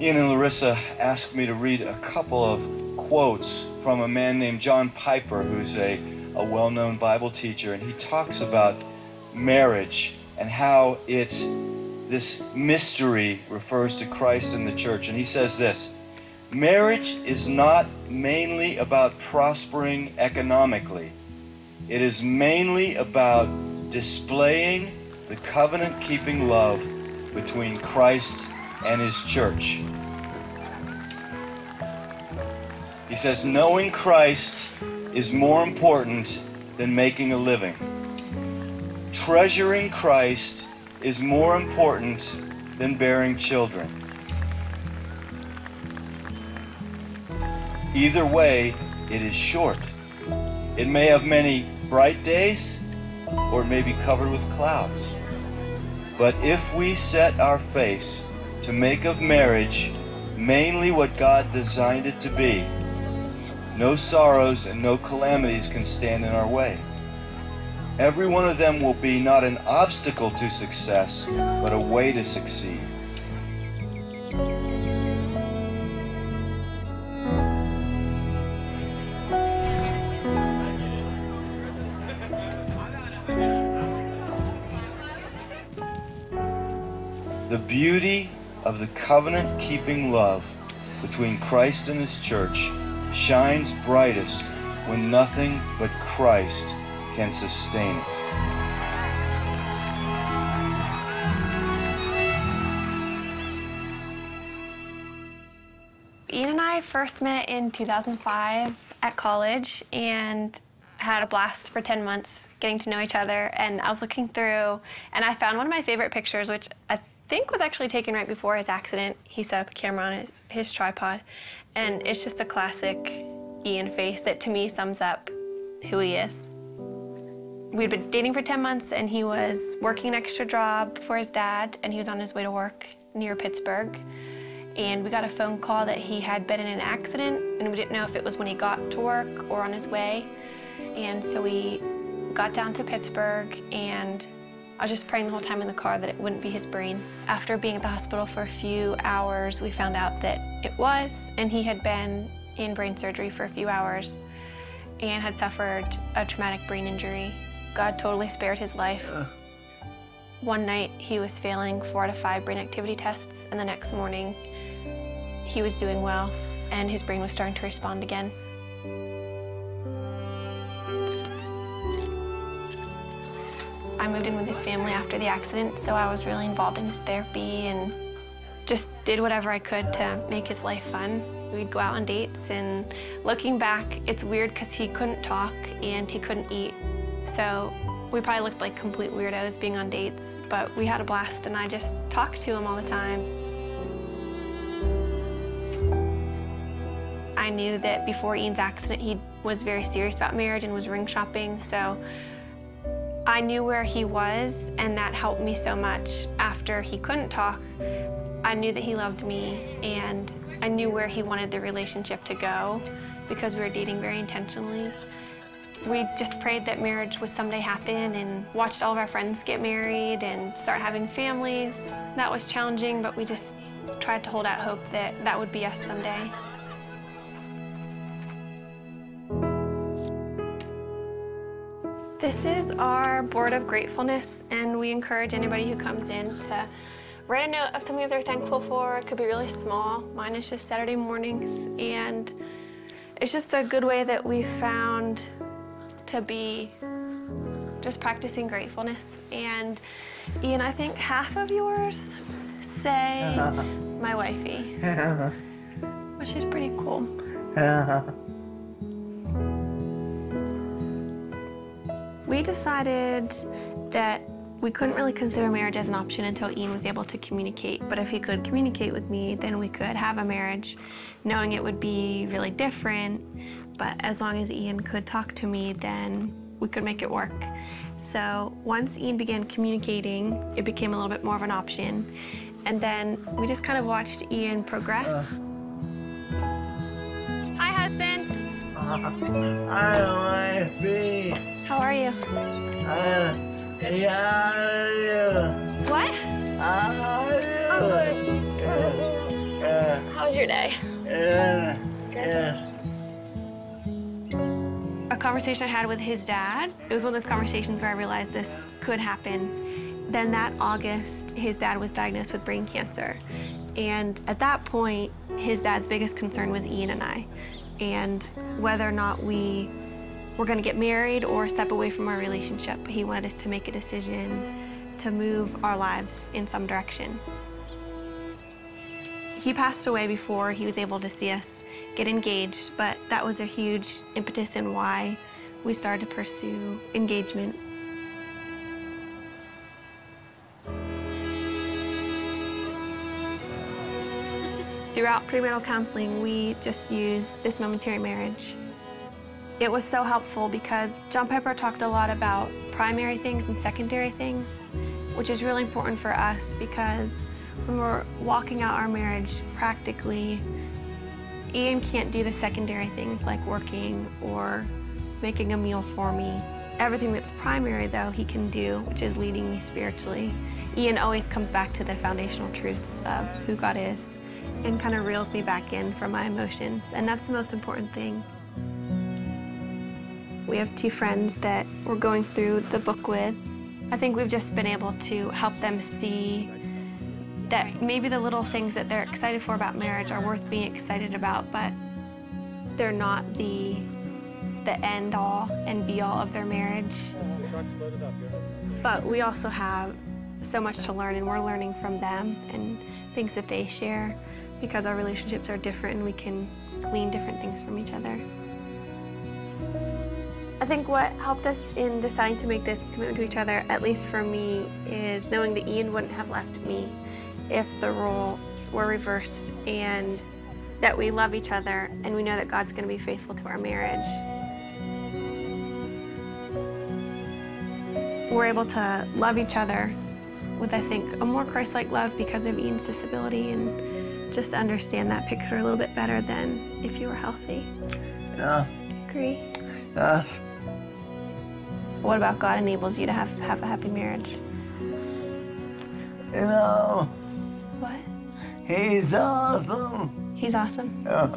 Ian and Larissa asked me to read a couple of quotes from a man named John Piper, who's a well-known Bible teacher, and he talks about marriage and how this mystery refers to Christ and the church. And he says this: marriage is not mainly about prospering economically. It is mainly about displaying the covenant-keeping love between Christ and his church. He says, knowing Christ is more important than making a living. Treasuring Christ is more important than bearing children. Either way, it is short. It may have many bright days, or it may be covered with clouds. But if we set our face to make of marriage mainly what God designed it to be, no sorrows and no calamities can stand in our way. Every one of them will be not an obstacle to success, but a way to succeed. The beauty of the covenant-keeping love between Christ and his church shines brightest when nothing but Christ can sustain it. Ian and I first met in 2005 at college and had a blast for 10 months getting to know each other. And I was looking through and I found one of my favorite pictures, which I think was actually taken right before his accident. He set up a camera on his tripod, and it's just a classic Ian face that to me sums up who he is. We'd been dating for 10 months and he was working an extra job for his dad, and he was on his way to work near Pittsburgh. And we got a phone call that he had been in an accident, and we didn't know if it was when he got to work or on his way. And so we got down to Pittsburgh, and I was just praying the whole time in the car that it wouldn't be his brain. After being at the hospital for a few hours, we found out that it was, and he had been in brain surgery for a few hours and had suffered a traumatic brain injury. God totally spared his life. One night he was failing 4 out of 5 brain activity tests, and the next morning he was doing well and his brain was starting to respond again. I moved in with his family after the accident, so I was really involved in his therapy and just did whatever I could to make his life fun. We'd go out on dates, and looking back, it's weird because he couldn't talk and he couldn't eat. So we probably looked like complete weirdos being on dates, but we had a blast, and I just talked to him all the time. I knew that before Ian's accident, he was very serious about marriage and was ring shopping, so I knew where he was, and that helped me so much. After he couldn't talk, I knew that he loved me, and I knew where he wanted the relationship to go because we were dating very intentionally. We just prayed that marriage would someday happen and watched all of our friends get married and start having families. That was challenging, but we just tried to hold out hope that that would be us someday. This is our board of gratefulness, and we encourage anybody who comes in to write a note of something that they're thankful for. It could be really small. Mine is just Saturday mornings, and it's just a good way that we've found to be just practicing gratefulness. And Ian, I think half of yours say my wifey, which is pretty cool. We decided that We couldn't really consider marriage as an option until Ian was able to communicate. But if he could communicate with me, then we could have a marriage, knowing it would be really different. But as long as Ian could talk to me, then we could make it work. So once Ian began communicating, it became a little bit more of an option. And then we just kind of watched Ian progress. Hi, husband. Hi, wifey. How are you? Yeah. What? How are you? I'm good. How was your day? Yes. A conversation I had with his dad, it was one of those conversations where I realized this could happen. Then that August, his dad was diagnosed with brain cancer. And at that point, his dad's biggest concern was Ian and I, and whether or not we were gonna get married or step away from our relationship. He wanted us to make a decision to move our lives in some direction. He passed away before he was able to see us get engaged, but that was a huge impetus in why we started to pursue engagement. Throughout premarital counseling, we just used this momentary marriage. It was so helpful because John Piper talked a lot about primary things and secondary things, which is really important for us because when we're walking out our marriage practically, Ian can't do the secondary things like working or making a meal for me. Everything that's primary, though, he can do, which is leading me spiritually. Ian always comes back to the foundational truths of who God is and kind of reels me back in from my emotions, and that's the most important thing. We have two friends that we're going through the book with. I think we've just been able to help them see that maybe the little things that they're excited for about marriage are worth being excited about, but they're not the end all and be all of their marriage. But we also have so much to learn, and we're learning from them and things that they share because our relationships are different and we can glean different things from each other. I think what helped us in deciding to make this commitment to each other, at least for me, is knowing that Ian wouldn't have left me if the roles were reversed, and that we love each other and we know that God's going to be faithful to our marriage. We're able to love each other with, I think, a more Christ-like love because of Ian's disability, and just to understand that picture a little bit better than if you were healthy. Yeah. Do you agree? Yes. What about God enables you to have a happy marriage? You know, What? he's awesome. He's awesome. Yeah.